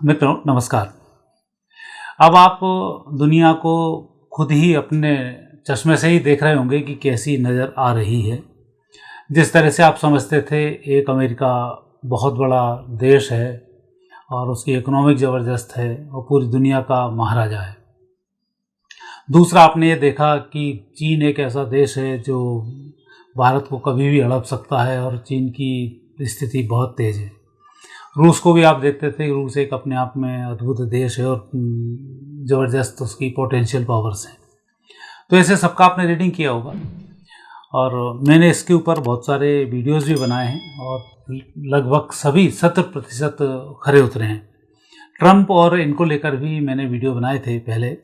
मित्रों नमस्कार। अब आप दुनिया को खुद ही अपने चश्मे से ही देख रहे होंगे कि कैसी नज़र आ रही है। जिस तरह से आप समझते थे एक अमेरिका बहुत बड़ा देश है और उसकी इकोनॉमिक ज़बरदस्त है और पूरी दुनिया का महाराजा है। दूसरा आपने ये देखा कि चीन एक ऐसा देश है जो भारत को कभी भी हड़प सकता है और चीन की स्थिति बहुत तेज़ है। रूस को भी आप देखते थे, रूस एक अपने आप में अद्भुत देश है और ज़बरदस्त उसकी पोटेंशियल पावर्स हैं। तो ऐसे सबका आपने रीडिंग किया होगा और मैंने इसके ऊपर बहुत सारे वीडियोस भी बनाए हैं और लगभग सभी 70% खरे उतरे हैं। ट्रंप और इनको लेकर भी मैंने वीडियो बनाए थे पहले,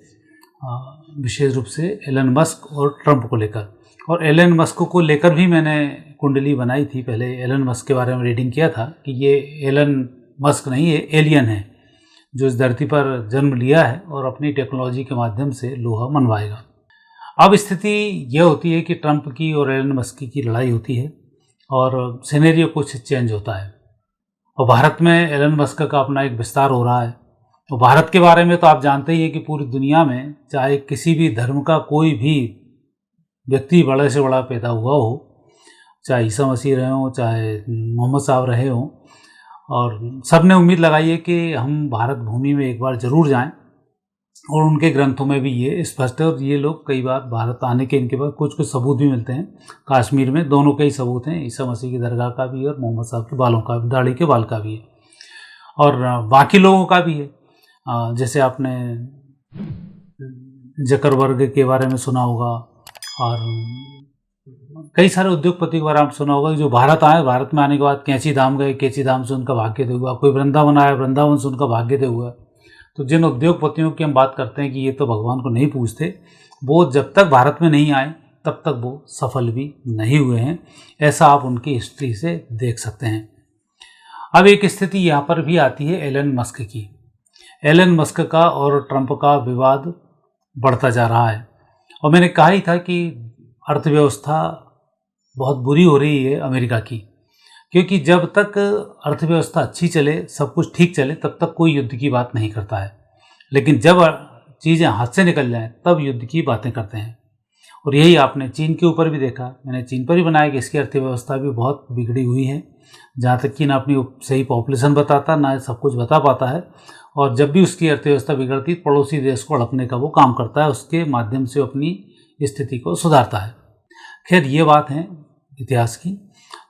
विशेष रूप से एलन मस्क और ट्रंप को लेकर। और एलन मस्क को लेकर भी मैंने कुंडली बनाई थी पहले। एलन मस्क के बारे में रीडिंग किया था कि ये एलन मस्क नहीं, ये एलियन है जो इस धरती पर जन्म लिया है और अपनी टेक्नोलॉजी के माध्यम से लोहा मनवाएगा। अब स्थिति यह होती है कि ट्रंप की और एलन मस्क की लड़ाई होती है और सिनेरियो कुछ चेंज होता है और भारत में एलन मस्क का अपना एक विस्तार हो रहा है। तो भारत के बारे में तो आप जानते ही हैं कि पूरी दुनिया में चाहे किसी भी धर्म का कोई भी व्यक्ति बड़े से बड़ा पैदा हुआ हो, चाहे ईसा मसीह रहे हों, चाहे मोहम्मद साहब रहे हों, और सब ने उम्मीद लगाई है कि हम भारत भूमि में एक बार ज़रूर जाएं। और उनके ग्रंथों में भी ये स्पष्ट है और ये लोग कई बार भारत आने के इनके पास कुछ कुछ सबूत भी मिलते हैं। कश्मीर में दोनों के ही सबूत हैं, ईसा मसीह की दरगाह का भी और मोहम्मद साहब के बालों का, दाढ़ी के बाल का भी है और बाकी लोगों का भी है। जैसे आपने जकरबर्ग के बारे में सुना होगा और कई सारे उद्योगपति के बारे में सुना होगा जो भारत आए, भारत में आने के बाद कैंची धाम गए, कैंची धाम से उनका भाग्योदय हुआ। कोई वृंदावन आया, वृंदावन से उनका भाग्योदय हुआ। तो जिन उद्योगपतियों की हम बात करते हैं कि ये तो भगवान को नहीं पूजते, वो जब तक भारत में नहीं आए तब तक वो सफल भी नहीं हुए हैं। ऐसा आप उनकी हिस्ट्री से देख सकते हैं। अब एक स्थिति यहाँ पर भी आती है एलन मस्क की। एलन मस्क का और ट्रंप का विवाद बढ़ता जा रहा है और मैंने कहा ही था कि अर्थव्यवस्था बहुत बुरी हो रही है अमेरिका की, क्योंकि जब तक अर्थव्यवस्था अच्छी चले, सब कुछ ठीक चले, तब तक कोई युद्ध की बात नहीं करता है। लेकिन जब चीज़ें हाथ से निकल जाएं तब युद्ध की बातें करते हैं। और यही आपने चीन के ऊपर भी देखा। मैंने चीन पर ही बनाया कि इसकी अर्थव्यवस्था भी बहुत बिगड़ी हुई है, जहाँ तक कि ना अपनी सही पॉपुलेशन बताता, ना सब कुछ बता पाता है। और जब भी उसकी अर्थव्यवस्था बिगड़ती, पड़ोसी देश को हड़पने का वो काम करता है, उसके माध्यम से अपनी स्थिति को सुधारता है। खैर ये बात है इतिहास की।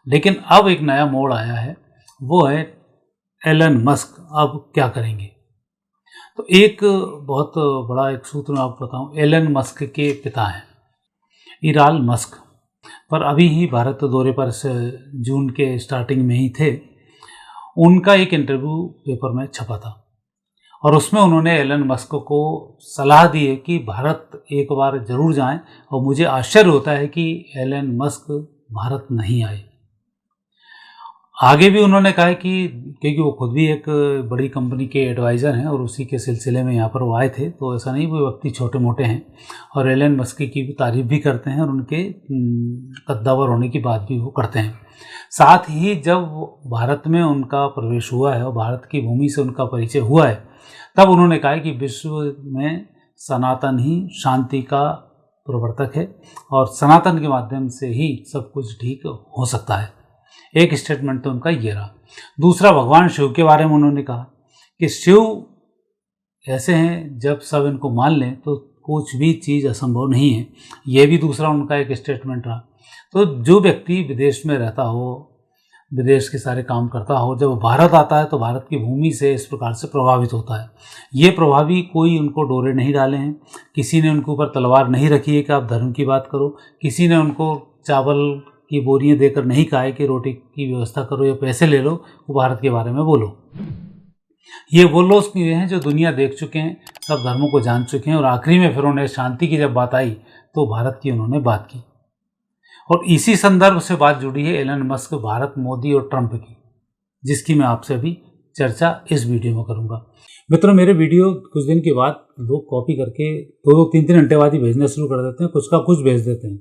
लेकिन अब एक नया मोड़ आया है, वो है एलन मस्क अब क्या करेंगे। तो एक बहुत बड़ा एक सूत्र मैं आपको बताऊं। एलन मस्क के पिता हैं इराल मस्क, पर अभी ही भारत दौरे पर जून के स्टार्टिंग में ही थे। उनका एक इंटरव्यू पेपर में छपा था और उसमें उन्होंने एलन मस्क को सलाह दी है कि भारत एक बार ज़रूर जाएं। और मुझे आश्चर्य होता है कि एलन मस्क भारत नहीं आए। आगे भी उन्होंने कहा है कि क्योंकि वो खुद भी एक बड़ी कंपनी के एडवाइज़र हैं और उसी के सिलसिले में यहाँ पर वो आए थे, तो ऐसा नहीं वो व्यक्ति छोटे मोटे हैं और एलन मस्क की भी तारीफ़ भी करते हैं और उनके कद्दावर होने की बात भी वो करते हैं। साथ ही जब भारत में उनका प्रवेश हुआ है और भारत की भूमि से उनका परिचय हुआ है, तब उन्होंने कहा है कि विश्व में सनातन ही शांति का प्रवर्तक है और सनातन के माध्यम से ही सब कुछ ठीक हो सकता है। एक स्टेटमेंट तो उनका ये रहा। दूसरा, भगवान शिव के बारे में उन्होंने कहा कि शिव ऐसे हैं जब सब इनको मान लें तो कुछ भी चीज़ असंभव नहीं है। ये भी दूसरा उनका एक स्टेटमेंट रहा। तो जो व्यक्ति विदेश में रहता हो, विदेश के सारे काम करता हो, जब भारत आता है तो भारत की भूमि से इस प्रकार से प्रभावित होता है। ये प्रभावी कोई उनको डोरे नहीं डाले हैं, किसी ने उनके ऊपर तलवार नहीं रखी है कि आप धर्म की बात करो, किसी ने उनको चावल की बोरियां देकर नहीं कहा है कि रोटी की व्यवस्था करो या पैसे ले लो, वो भारत के बारे में बोलो। ये वो लोग हैं जो दुनिया देख चुके हैं, सब धर्मों को जान चुके हैं और आखिरी में फिर उन्हें शांति की जब बात आई तो भारत की उन्होंने बात की। और इसी संदर्भ से बात जुड़ी है एलन मस्क, भारत, मोदी और ट्रंप की, जिसकी मैं आपसे अभी चर्चा इस वीडियो में करूंगा। मित्रों, मेरे वीडियो कुछ दिन के बाद लोग कॉपी करके 2-3 घंटे बाद ही भेजना शुरू कर देते हैं, कुछ का कुछ भेज देते हैं,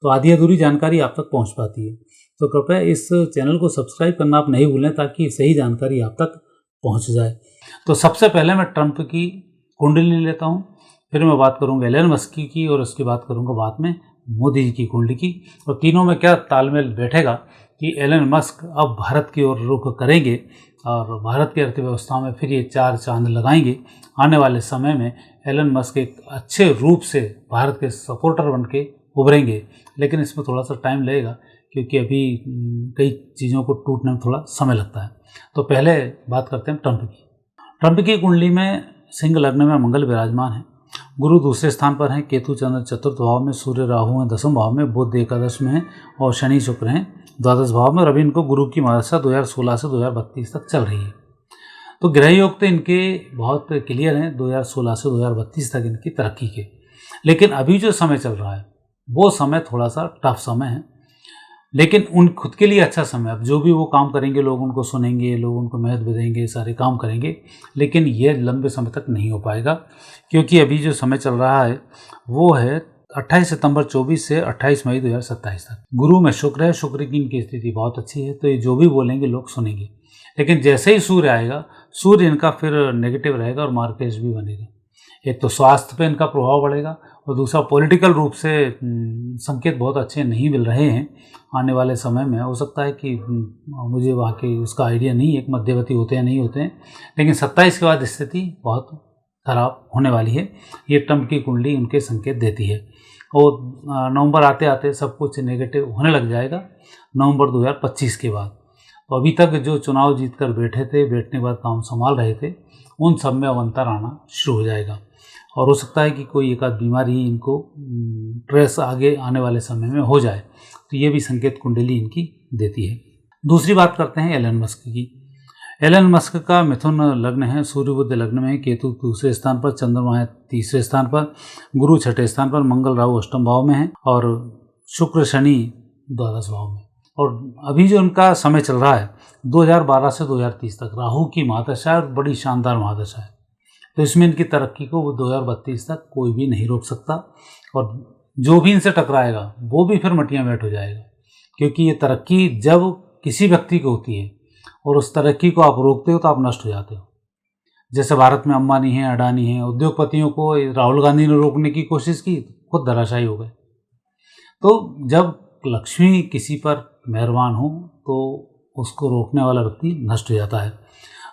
तो आधी अधूरी जानकारी आप तक पहुंच पाती है। तो कृपया इस चैनल को सब्सक्राइब करना आप नहीं भूलें ताकि सही जानकारी आप तक पहुंच जाए। तो सबसे पहले मैं ट्रंप की कुंडली लेता हूँ, फिर मैं बात करूँगा एलन मस्क की और उसकी बात करूँगा बाद में मोदी जी की कुंडली की। और तीनों में क्या तालमेल बैठेगा कि एलन मस्क अब भारत की ओर रुख करेंगे और भारत की अर्थव्यवस्था में फिर ये 4 चांद लगाएंगे। आने वाले समय में एलन मस्क एक अच्छे रूप से भारत के सपोर्टर बन के उभरेंगे, लेकिन इसमें थोड़ा सा टाइम लगेगा क्योंकि अभी कई चीज़ों को टूटने में थोड़ा समय लगता है। तो पहले बात करते हैं ट्रंप की। ट्रंप की कुंडली में सिंह लग्न में मंगल विराजमान है, गुरु दूसरे स्थान पर हैं, केतु चंद्र चतुर्थ भाव में, सूर्य राहु हैं 10वें भाव में, बुध एकादश में है और शनि शुक्र हैं द्वादश भाव में। और अभी इनको गुरु की महादशा 2016 से 2032 तक चल रही है। तो ग्रह योग तो इनके बहुत क्लियर हैं, 2016 से 2032 तक इनकी तरक्की के। लेकिन अभी जो समय चल रहा है वो समय थोड़ा सा टफ समय है, लेकिन उन खुद के लिए अच्छा समय। अब जो भी वो काम करेंगे लोग उनको सुनेंगे, लोग उनको महत्व देंगे, सारे काम करेंगे, लेकिन ये लंबे समय तक नहीं हो पाएगा क्योंकि अभी जो समय चल रहा है वो है 28 सितंबर 24 से 28 मई 2027 तक। गुरु में शुक्र है, शुक्र की इनकी स्थिति बहुत अच्छी है, तो ये जो भी बोलेंगे लोग सुनेंगे। लेकिन जैसे ही सूर्य आएगा, सूर्य इनका फिर नेगेटिव रहेगा और मार्केट भी बनेगा। एक तो स्वास्थ्य पे इनका प्रभाव बढ़ेगा और दूसरा पॉलिटिकल रूप से संकेत बहुत अच्छे नहीं मिल रहे हैं आने वाले समय में। हो सकता है कि मुझे वहाँ के उसका आइडिया नहीं है, एक मध्यवर्ती होते हैं नहीं होते हैं, लेकिन 27 के बाद स्थिति बहुत खराब होने वाली है। ये ट्रंप की कुंडली उनके संकेत देती है। और नवंबर आते आते सब कुछ नेगेटिव होने लग जाएगा नवंबर 2025 के बाद। तो अभी तक जो चुनाव जीत कर बैठे थे, बैठने के बाद काम संभाल रहे थे, उन सब में अवंतर आना शुरू हो जाएगा और हो सकता है कि कोई एक आध बीमारी इनको ट्रेस आगे आने वाले समय में हो जाए। तो ये भी संकेत कुंडली इनकी देती है। दूसरी बात करते हैं एलन मस्क की। एलन मस्क का मिथुन लग्न है, सूर्य बुध लग्न में है, केतु दूसरे स्थान पर, चंद्रमा है तीसरे स्थान पर, गुरु छठे स्थान पर, मंगल राहु अष्टम भाव में है और शुक्र शनि द्वादश भाव में। और अभी जो उनका समय चल रहा है 2012 से 2030 तक राहु की महादशा है और बड़ी शानदार महादशा है। तो इसमें इनकी तरक्की को 2032 तक कोई भी नहीं रोक सकता और जो भी इनसे टकराएगा वो भी फिर मटिया बैठ हो जाएगा, क्योंकि ये तरक्की जब किसी व्यक्ति को होती है और उस तरक्की को आप रोकते हो तो आप नष्ट हो जाते हो। जैसे भारत में अंबानी हैं, अडानी हैं, उद्योगपतियों को राहुल गांधी ने रोकने की कोशिश की, खुद धराशायी हो गए। तो जब लक्ष्मी किसी पर मेहरबान हो तो उसको रोकने वाला व्यक्ति नष्ट हो जाता है।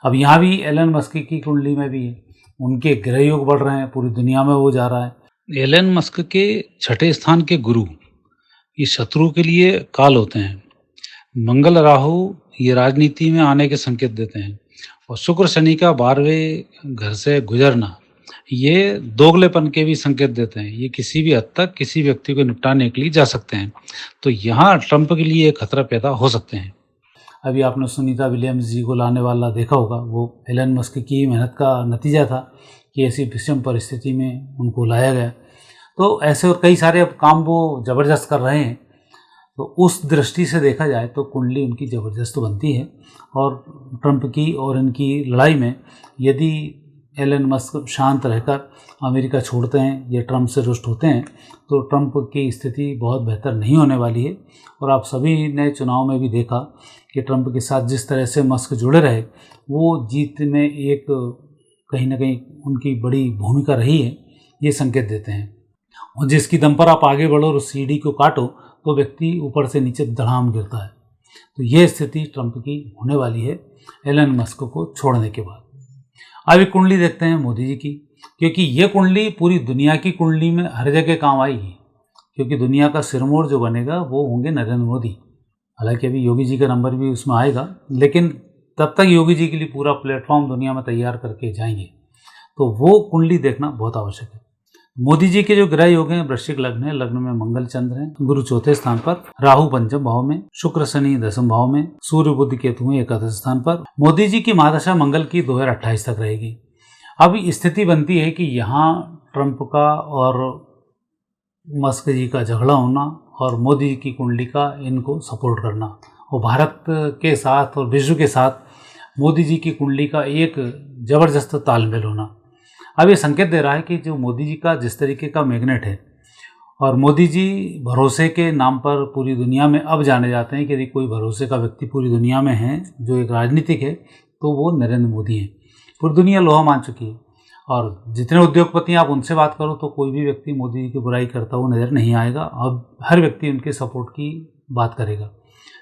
अब यहाँ भी एलन मस्क की कुंडली में भी है, उनके ग्रह योग बढ़ रहे हैं, पूरी दुनिया में वो जा रहा है। एलन मस्क के छठे स्थान के गुरु ये शत्रु के लिए काल होते हैं। मंगल राहु ये राजनीति में आने के संकेत देते हैं और शुक्र शनि का 12वें घर से गुजरना ये दोगलेपन के भी संकेत देते हैं। ये किसी भी हद तक किसी व्यक्ति को निपटाने के लिए जा सकते हैं। तो यहाँ ट्रंप के लिए खतरा पैदा हो सकते हैं। अभी आपने सुनीता विलियम्स जी को लाने वाला देखा होगा, वो एलन मस्क की मेहनत का नतीजा था कि ऐसी विषम परिस्थिति में उनको लाया गया। तो ऐसे और कई सारे अब काम वो ज़बरदस्त कर रहे हैं। तो उस दृष्टि से देखा जाए तो कुंडली उनकी ज़बरदस्त बनती है। और ट्रंप की और इनकी लड़ाई में यदि एलन मस्क शांत रहकर अमेरिका छोड़ते हैं या ट्रंप से रुष्ट होते हैं तो ट्रंप की स्थिति बहुत बेहतर नहीं होने वाली है। और आप सभी ने चुनाव में भी देखा कि ट्रंप के साथ जिस तरह से मस्क जुड़े रहे, वो जीत में एक कहीं ना कहीं उनकी बड़ी भूमिका रही है, ये संकेत देते हैं। और जिसकी दम पर आप आगे बढ़ो और उस सीढ़ी को काटो तो व्यक्ति ऊपर से नीचे धड़ाम गिरता है। तो ये स्थिति ट्रंप की होने वाली है एलन मस्क को छोड़ने के बाद। अब एक कुंडली देखते हैं मोदी जी की, क्योंकि ये कुंडली पूरी दुनिया की कुंडली में हर जगह काम आएगी, क्योंकि दुनिया का सिरमौर जो बनेगा वो होंगे नरेंद्र मोदी। हालांकि अभी योगी जी का नंबर भी उसमें आएगा, लेकिन तब तक योगी जी के लिए पूरा प्लेटफॉर्म दुनिया में तैयार करके जाएंगे, तो वो कुंडली देखना बहुत आवश्यक है। मोदी जी के जो ग्रह योग हैं, वृश्चिक लग्न है, लग्न में मंगल चंद्र हैं, गुरु चौथे स्थान पर, राहु पंचम भाव में, शुक्र शनि दसम भाव में, सूर्य बुध केतु हैं एकादश स्थान पर। मोदी जी की महादशा मंगल की 2028 तक रहेगी। अब स्थिति बनती है कि यहाँ ट्रंप का और मस्क जी का झगड़ा होना और मोदी जी की कुंडली का इनको सपोर्ट करना, और भारत के साथ और विश्व के साथ मोदी जी की कुंडली का एक जबरदस्त तालमेल होना। अब ये संकेत दे रहा है कि जो मोदी जी का जिस तरीके का मैग्नेट है, और मोदी जी भरोसे के नाम पर पूरी दुनिया में अब जाने जाते हैं कि यदि कोई भरोसे का व्यक्ति पूरी दुनिया में है जो एक राजनीतिक है तो वो नरेंद्र मोदी हैं। पूरी दुनिया लोहा मान चुकी है। और जितने उद्योगपति आप उनसे बात करो तो कोई भी व्यक्ति मोदी जी की बुराई करता हुआ नज़र नहीं आएगा। अब हर व्यक्ति उनके सपोर्ट की बात करेगा,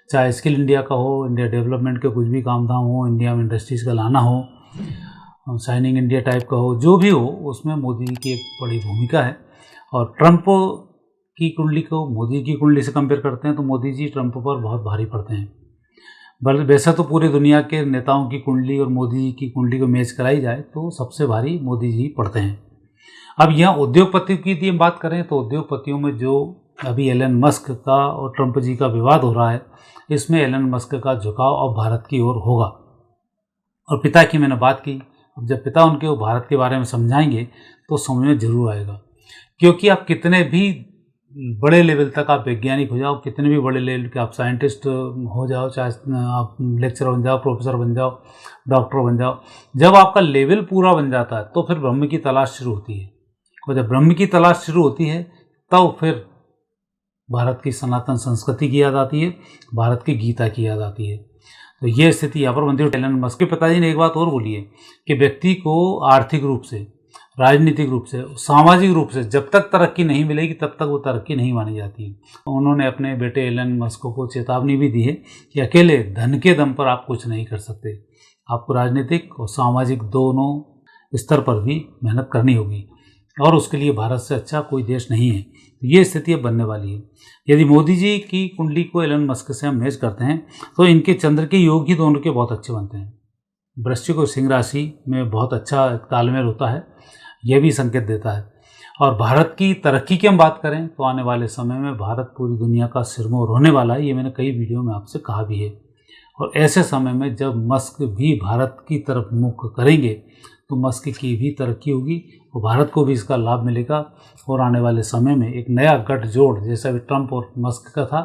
चाहे स्किल इंडिया का हो, इंडिया डेवलपमेंट के कुछ भी काम धाम हो, इंडिया में इंडस्ट्रीज़ का लाना हो, शाइनिंग इंडिया टाइप का हो, जो भी हो, उसमें मोदी जी की एक बड़ी भूमिका है। और ट्रंप की कुंडली को मोदी की कुंडली से कंपेयर करते हैं तो मोदी जी ट्रंप पर बहुत भारी पड़ते हैं। बल्कि वैसा तो पूरी दुनिया के नेताओं की कुंडली और मोदी जी की कुंडली को मैच कराई जाए तो सबसे भारी मोदी जी पड़ते हैं। अब यहाँ उद्योगपति की यदि हम बात करें तो उद्योगपतियों में जो अभी एलन मस्क का और ट्रंप जी का विवाद हो रहा है, इसमें एलन मस्क का झुकाव अब भारत की ओर होगा। और पिता की मैंने बात की, अब जब पिता उनके भारत के बारे में समझाएंगे तो समझ में जरूर आएगा। क्योंकि आप कितने भी बड़े लेवल तक आप वैज्ञानिक हो जाओ, कितने भी बड़े लेवल के आप साइंटिस्ट हो जाओ, चाहे आप लेक्चरर बन जाओ, प्रोफेसर बन जाओ, डॉक्टर बन जाओ, जब आपका लेवल पूरा बन जाता है तो फिर ब्रह्म की तलाश शुरू होती है। और जब ब्रह्म की तलाश शुरू होती है तब फिर भारत की सनातन संस्कृति की याद आती है, भारत की गीता की याद आती है। तो ये स्थिति यहाँ पर बनती है। एलन मस्क के पिताजी ने एक बात और बोली है कि व्यक्ति को आर्थिक रूप से, राजनीतिक रूप से, सामाजिक रूप से जब तक तरक्की नहीं मिलेगी तब तक वो तरक्की नहीं मानी जाती है। उन्होंने अपने बेटे एलन मस्क को चेतावनी भी दी है कि अकेले धन के दम पर आप कुछ नहीं कर सकते, आपको राजनीतिक और सामाजिक दोनों स्तर पर भी मेहनत करनी होगी और उसके लिए भारत से अच्छा कोई देश नहीं है। ये स्थिति अब बनने वाली है। यदि मोदी जी की कुंडली को एलन मस्क से हम मैच करते हैं तो इनके चंद्र के योग ही दोनों के बहुत अच्छे बनते हैं। वृश्चिक और सिंह राशि में बहुत अच्छा तालमेल होता है, यह भी संकेत देता है। और भारत की तरक्की की हम बात करें तो आने वाले समय में भारत पूरी दुनिया का सिरमौर होने वाला है। ये मैंने कई वीडियो में आपसे कहा भी है। और ऐसे समय में जब मस्क भी भारत की तरफ मुख करेंगे तो मस्क की भी तरक्की होगी और भारत को भी इसका लाभ मिलेगा। और आने वाले समय में एक नया गठजोड़, जैसा भी ट्रंप और मस्क का था,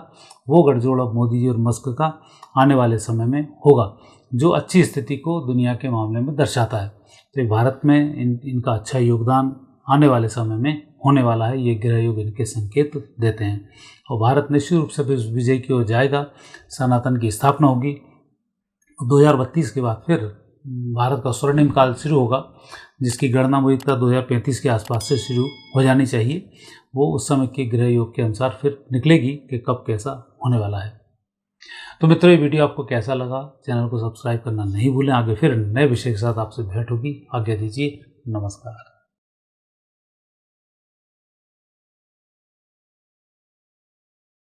वो गठजोड़ अब मोदी जी और मस्क का आने वाले समय में होगा, जो अच्छी स्थिति को दुनिया के मामले में दर्शाता है। तो भारत में इनका अच्छा योगदान आने वाले समय में होने वाला है, ये ग्रह योग इनके संकेत देते हैं। और भारत निश्चित रूप से विजय की ओर जाएगा, सनातन की स्थापना होगी। 2032 के बाद फिर भारत का स्वर्णिम काल शुरू होगा, जिसकी गणना मुझे 2035 के आसपास से शुरू हो जानी चाहिए। वो उस समय के ग्रह योग के अनुसार फिर निकलेगी कि कब कैसा होने वाला है। तो मित्रों, ये वीडियो आपको कैसा लगा? चैनल को सब्सक्राइब करना नहीं भूलें। आगे फिर नए विषय के साथ आपसे भेंट होगी। आज्ञा दीजिए, नमस्कार।